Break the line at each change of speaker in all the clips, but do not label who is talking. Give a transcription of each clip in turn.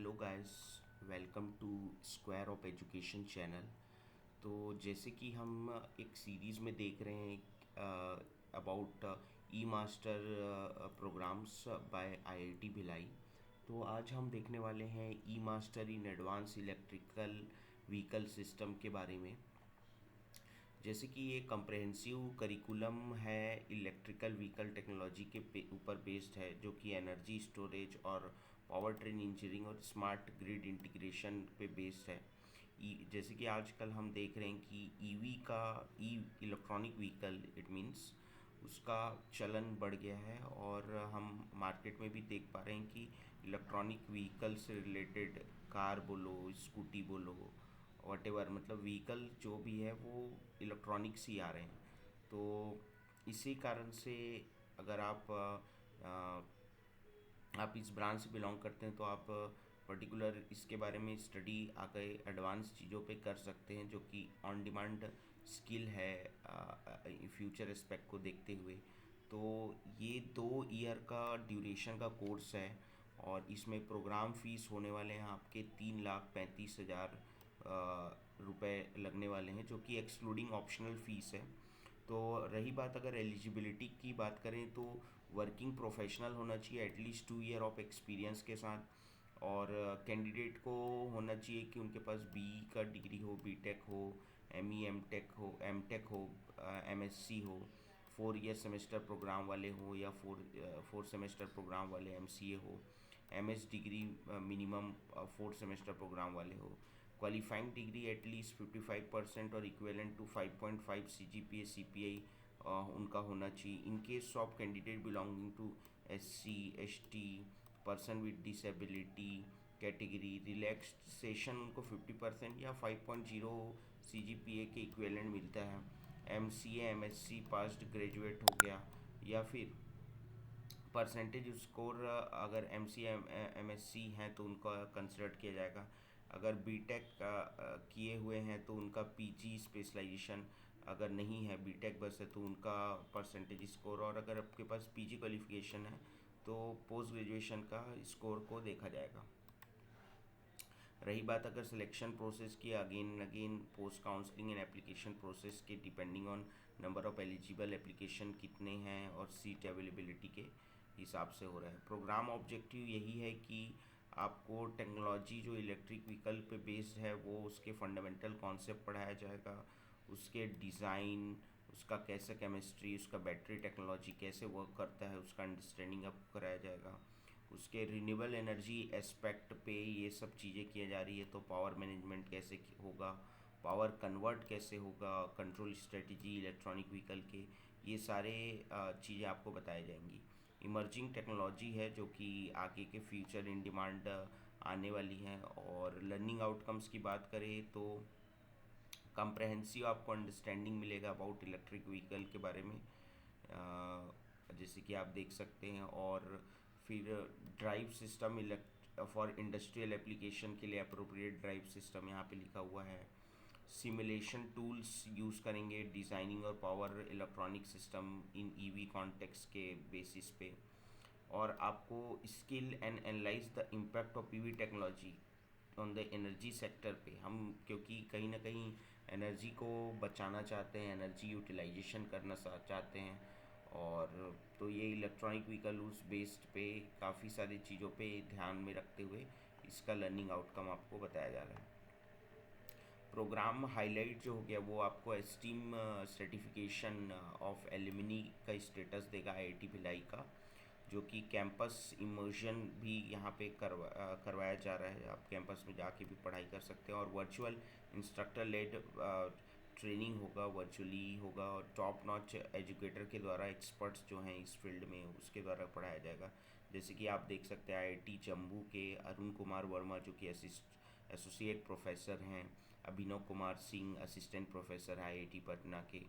Hello guys, welcome to square of education channel. तो जैसे कि हम एक सीरीज़ में देख रहे हैं about E master programs by IIT Bhilai. तो आज हम देखने वाले हैं E master in advance electrical vehicle system के बारे में। जैसे कि ये कंप्रहेंसिव करिकुलम है, इलेक्ट्रिकल व्हीकल टेक्नोलॉजी के ऊपर बेस्ड है, जो कि एनर्जी स्टोरेज और पावर ट्रेन इंजीनियरिंग और स्मार्ट ग्रिड इंटीग्रेशन पे बेस्ड है। जैसे कि आजकल हम देख रहे हैं कि ईवी का इलेक्ट्रॉनिक व्हीकल इट मीन्स उसका चलन बढ़ गया है, और हम मार्केट में भी देख पा रहे हैं कि इलेक्ट्रॉनिक व्हीकल से रिलेटेड कार बोलो, स्कूटी बोलो, वटेवर, मतलब व्हीकल जो भी है वो इलेक्ट्रॉनिक्स ही आ रहे हैं। तो इसी कारण से अगर आप इस ब्रांच से बिलोंग करते हैं तो आप पर्टिकुलर इसके बारे में स्टडी आगे एडवांस चीज़ों पे कर सकते हैं, जो कि ऑन डिमांड स्किल है फ्यूचर एस्पेक्ट को देखते हुए। तो ये 2 ईयर का ड्यूरेशन का कोर्स है, और इसमें प्रोग्राम फीस होने वाले हैं आपके 3,35,000 रुपये लगने वाले हैं, जो कि एक्सक्लूडिंग ऑप्शनल फ़ीस है। तो रही बात अगर एलिजिबिलिटी की बात करें तो वर्किंग प्रोफेशनल होना चाहिए एटलीस्ट 2 ईयर ऑफ एक्सपीरियंस के साथ, और कैंडिडेट को होना चाहिए कि उनके पास बी का डिग्री हो, बी टेक हो, एम एम टेक हो, एम टेक हो, एम एस सी हो, 4 ईयर सेमेस्टर प्रोग्राम वाले हो, या 4 सेमेस्टर प्रोग्राम वाले एम सी ए हो, M S degree minimum 4 semester program वाले हो, क्वालिफाइंग डिग्री एटलीस्ट 55% और equivalent to 5.5 C G P A C P I उनका होना चाहिए। In case of candidate belonging to S C S T, person with disability category, relaxation उनको 50% या 5.0 सी G P ए के equivalent मिलता है। M C M S C passed graduate हो गया, या फिर परसेंटेज स्कोर अगर M C M S C हैं तो उनका कंसिडर किया जाएगा। अगर बी टेक किए हुए हैं तो उनका पी जी स्पेशलाइजेशन, अगर नहीं है बी टेक बस है तो उनका परसेंटेज स्कोर, और अगर आपके पास पी जी क्वालिफिकेशन है तो पोस्ट ग्रेजुएशन का स्कोर को देखा जाएगा। रही बात अगर सिलेक्शन प्रोसेस की, again again post counselling and application process के depending on number of eligible application कितने हैं और सीट अवेलेबिलिटी के हिसाब से हो रहा है। प्रोग्राम ऑब्जेक्टिव यही है कि आपको टेक्नोलॉजी जो इलेक्ट्रिक व्हीकल पे बेस्ड है वो उसके फंडामेंटल कॉन्सेप्ट पढ़ाया जाएगा, उसके डिज़ाइन, उसका कैसे केमिस्ट्री, उसका बैटरी टेक्नोलॉजी कैसे वर्क करता है उसका अंडरस्टैंडिंग आपको कराया जाएगा। उसके रिन्यूएबल एनर्जी एस्पेक्ट पे ये सब चीज़ें की जा रही है, तो पावर मैनेजमेंट कैसे होगा, पावर कन्वर्ट कैसे होगा, कंट्रोल स्ट्रेटजी इलेक्ट्रॉनिक व्हीकल के, ये सारे चीज़ें आपको बताई जाएंगी। इमर्जिंग टेक्नोलॉजी है जो कि आगे के फ्यूचर इन डिमांड आने वाली हैं। और लर्निंग आउटकम्स की बात करें तो कंप्रहेंसिव आपको अंडरस्टैंडिंग मिलेगा अबाउट इलेक्ट्रिक व्हीकल के बारे में, जैसे कि आप देख सकते हैं। और फिर drive system for industrial application के लिए अप्रोप्रिएट ड्राइव सिस्टम यहाँ पे लिखा हुआ है। सिमुलेशन टूल्स यूज़ करेंगे डिज़ाइनिंग और power electronic system in EV context के बेसिस पे। और आपको skill and analyse the impact of PV technology on the energy sector पे। हम क्योंकि कहीं ना कहीं एनर्जी को बचाना चाहते हैं, एनर्जी यूटिलाइजेशन करना चाहते हैं, और तो ये इलेक्ट्रॉनिक व्हीकल उस बेस्ड पे काफ़ी सारी चीज़ों पे ध्यान में रखते हुए इसका लर्निंग आउटकम आपको बताया जा रहा है। प्रोग्राम हाईलाइट जो हो गया वो आपको एस्टीम सर्टिफिकेशन ऑफ एलुमिनी का स्टेटस देगा आईआईटी भिलाई का, जो कि कैंपस इमर्जन भी यहाँ पे करवाया जा रहा है। आप कैंपस में जाके भी पढ़ाई कर सकते हैं, और वर्चुअल इंस्ट्रक्टर लेड ट्रेनिंग होगा, वर्चुअली होगा, और टॉप नॉच एजुकेटर के द्वारा एक्सपर्ट्स जो हैं इस फील्ड में उसके द्वारा पढ़ाया जाएगा। जैसे कि आप देख सकते हैं आईआईटी जम्मू के अरुण कुमार वर्मा जो कि एसोसिएट प्रोफेसर हैं, अभिनव कुमार सिंह असिस्टेंट प्रोफेसर है आईआईटी पटना के,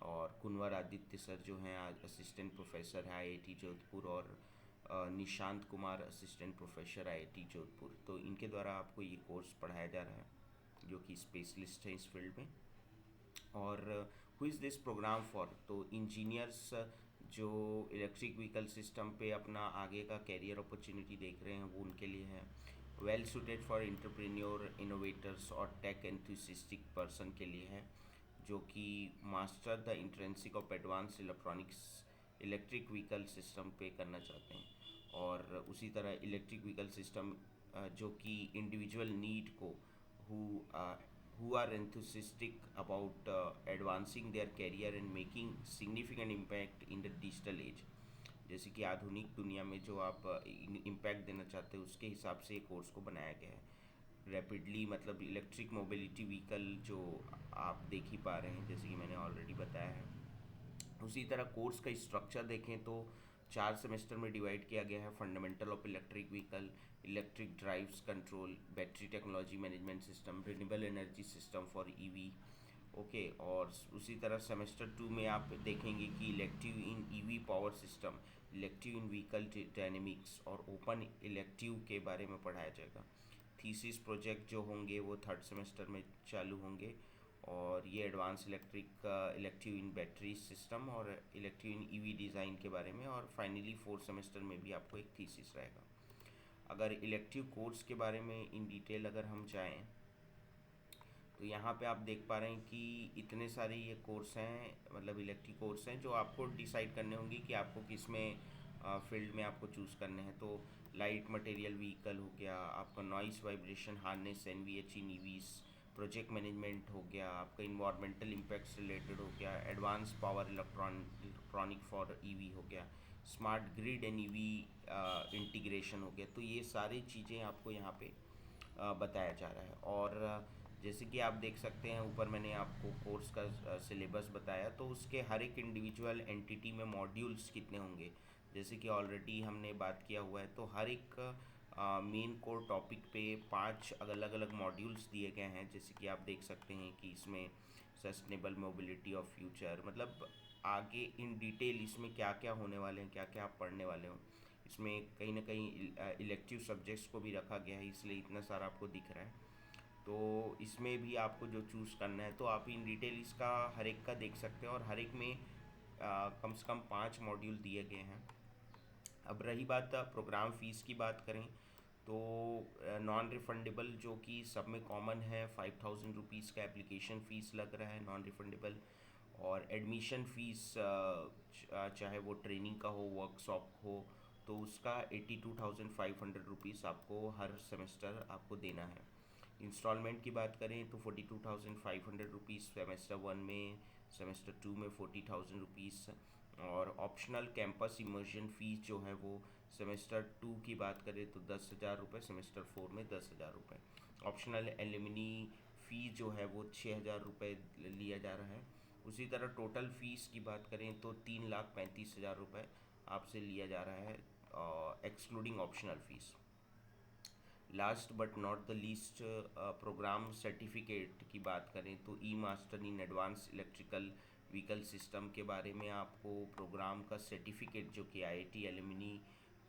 और कुंवर आदित्य सर जो हैं आज असिस्टेंट प्रोफेसर है आईआईटी जोधपुर, और Nishant Kumar assistant professor IIT Jodhpur. तो इनके द्वारा आपको ये कोर्स पढ़ाया जा रहा है जो कि स्पेशलिस्ट है इस फील्ड में। और who is this program for, तो इंजीनियर्स जो इलेक्ट्रिक व्हीकल सिस्टम पे अपना आगे का कैरियर अपॉर्चुनिटी देख रहे हैं वो उनके लिए है। Well suited for entrepreneur, innovators और टेक एंथुसिस्टिक पर्सन के लिए है, जो कि master the intrinsic of advance electronics electric vehicle system पे करना चाहते हैं। और उसी तरह इलेक्ट्रिक व्हीकल सिस्टम जो कि इंडिविजुअल नीड को who who are enthusiastic about advancing their career and making significant impact in the digital age। जैसे कि आधुनिक दुनिया में जो आप इम्पैक्ट देना चाहते हो उसके हिसाब से कोर्स को बनाया गया है। रैपिडली मतलब इलेक्ट्रिक मोबिलिटी व्हीकल जो आप देख ही पा रहे हैं, जैसे कि मैंने ऑलरेडी बताया है। उसी तरह कोर्स का स्ट्रक्चर देखें तो 4 सेमेस्टर में डिवाइड किया गया है। Fundamental of electric vehicle, electric drives control, battery technology management system, renewable energy system for EV. Okay, और उसी तरह सेमेस्टर 2 में आप देखेंगे कि इलेक्टिव इन ईवी पावर सिस्टम, इलेक्टिव इन व्हीकल डायनेमिक्स और ओपन इलेक्टिव के बारे में पढ़ाया जाएगा। थीसिस प्रोजेक्ट जो होंगे वो 3rd सेमेस्टर में चालू होंगे, और ये एडवांस इलेक्टिव इन बैटरी सिस्टम और इलेक्टिव इन ईवी डिज़ाइन के बारे में। और फाइनली 4th सेमेस्टर में भी आपको एक थीसिस रहेगा। अगर इलेक्टिव कोर्स के बारे में इन डिटेल अगर हम जाएं तो यहाँ पे आप देख पा रहे हैं कि इतने सारे ये कोर्स हैं, मतलब इलेक्टिव कोर्स हैं जो आपको डिसाइड करने होंगे कि आपको किस में फील्ड में आपको चूज़ करने हैं। तो लाइट मटेरियल व्हीकल हो गया, आपका नॉइस वाइब्रेशन हार्नेस एनवीएच इन ईवीज, प्रोजेक्ट मैनेजमेंट हो गया, आपका इन्वायरमेंटल इम्पैक्ट्स रिलेटेड हो गया, advance power electronic for EV हो गया, smart grid and EV integration हो गया। तो ये सारी चीज़ें आपको यहाँ पे बताया जा रहा है। और जैसे कि आप देख सकते हैं ऊपर मैंने आपको कोर्स का सिलेबस बताया, तो उसके हर एक इंडिविजुअल एंटिटी में मॉड्यूल्स कितने होंगे, जैसे कि ऑलरेडी हमने बात किया हुआ है। तो हर एक मेन कोर टॉपिक पे 5 अलग अलग मॉड्यूल्स दिए गए हैं। जैसे कि आप देख सकते हैं कि इसमें सस्टेनेबल मोबिलिटी ऑफ फ्यूचर, मतलब आगे इन डिटेल इसमें क्या क्या होने वाले हैं, क्या क्या आप पढ़ने वाले हो। इसमें कहीं ना कहीं इलेक्टिव सब्जेक्ट्स को भी रखा गया है, इसलिए इतना सारा आपको दिख रहा है। तो इसमें भी आपको जो चूज़ करना है तो आप इन डिटेल इसका हर एक का देख सकते हैं, और हर एक में कम से कम 5 मॉड्यूल दिए गए हैं। अब रही बात प्रोग्राम फ़ीस की बात करें तो नॉन रिफंडेबल जो कि सब में कॉमन है, 5000 रुपीज़ का एप्लीकेशन फ़ीस लग रहा है नॉन रिफंडेबल। और एडमिशन फ़ीस चाहे वो ट्रेनिंग का हो, वर्कशॉप हो, तो उसका 82,500 रुपीज़ आपको हर सेमेस्टर आपको देना है। इंस्टॉलमेंट की बात करें तो 42,500 रुपीज़ सेमेस्टर 1 में, सेमेस्टर 2 में 40,000 रुपीज़। और ऑप्शनल कैंपस इमर्जन फ़ीस जो है वो सेमेस्टर 2 की बात करें तो 10,000 रुपये, सेमेस्टर 4 में 10,000 रुपये। ऑप्शनल एलिमिनी फ़ीस जो है वो 6,000 रुपये लिया जा रहा है। उसी तरह टोटल फ़ीस की बात करें तो 3,35,000 रुपये आपसे लिया जा रहा है, excluding optional fees. Last but not the least program certificate की बात करें तो E master in advance electrical vehicle system के बारे में आपको प्रोग्राम का सर्टिफिकेट जो कि आईआईटी एलुमनी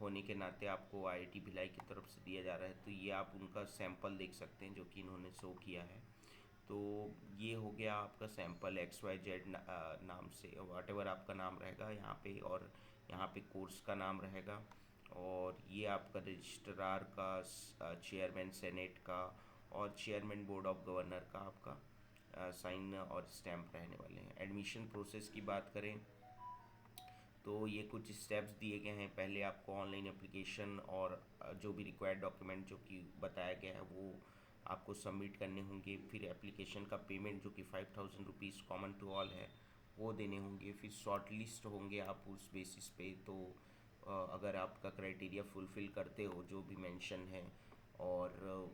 होने के नाते आपको आईआईटी भिलाई की तरफ से दिया जा रहा है। तो ये आप उनका सैंपल देख सकते हैं जो कि इन्होंने शो किया है। तो ये हो गया आपका सैंपल XYZ नाम से, वाट एवर आपका नाम रहेगा यहाँ पे, और यहाँ पे कोर्स का नाम रहेगा। और ये आपका रजिस्ट्रार का, चेयरमैन सेनेट का और चेयरमैन बोर्ड ऑफ गवर्नर का आपका साइन और स्टैम्प रहने वाले हैं। एडमिशन प्रोसेस की बात करें तो ये कुछ स्टेप्स दिए गए हैं। पहले आपको ऑनलाइन एप्लीकेशन और जो भी रिक्वायर्ड डॉक्यूमेंट जो कि बताया गया है वो आपको सबमिट करने होंगे। फिर एप्लीकेशन का पेमेंट जो कि 5,000 रुपीज़ कॉमन टू ऑल है वो देने होंगे। फिर शॉर्ट लिस्ट होंगे आप उस बेसिस पे। तो अगर आपका क्राइटेरिया फुलफ़िल करते हो जो भी मेंशन है, और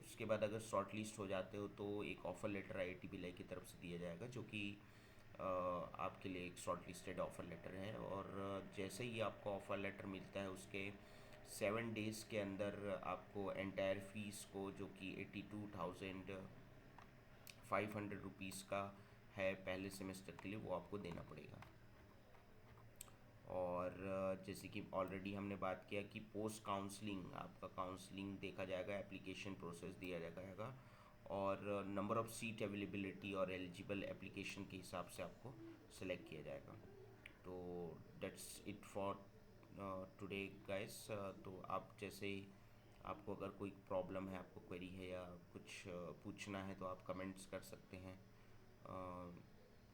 उसके बाद अगर शॉर्ट लिस्ट हो जाते हो तो एक ऑफ़र लेटर आईआईटी भिलाई की तरफ से दिया जाएगा, जो कि आपके लिए एक शॉर्ट लिस्टेड ऑफ़र लेटर है। और जैसे ही आपको ऑफ़र लेटर मिलता है उसके 7 डेज़ के अंदर आपको एंटायर फीस को, जो कि 82,500 रुपीज़ का है पहले सेमेस्टर के लिए, वो आपको देना पड़ेगा। और जैसे कि ऑलरेडी हमने बात किया कि पोस्ट काउंसलिंग, आपका काउंसलिंग देखा जाएगा, एप्लीकेशन प्रोसेस दिया जाएगा, और नंबर ऑफ़ सीट अवेलेबिलिटी और एलिजिबल एप्लीकेशन के हिसाब से आपको सेलेक्ट किया जाएगा। तो that's it for today guys. तो आप जैसे आपको अगर कोई प्रॉब्लम है, आपको क्वेरी है या कुछ पूछना है तो आप कमेंट्स कर सकते हैं।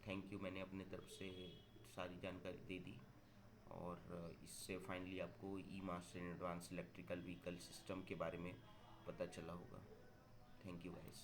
थैंक यू, मैंने अपने तरफ से सारी जानकारी दे दी, और इससे फाइनली आपको E master in advance electrical vehicle system के बारे में पता चला होगा। Thank you guys.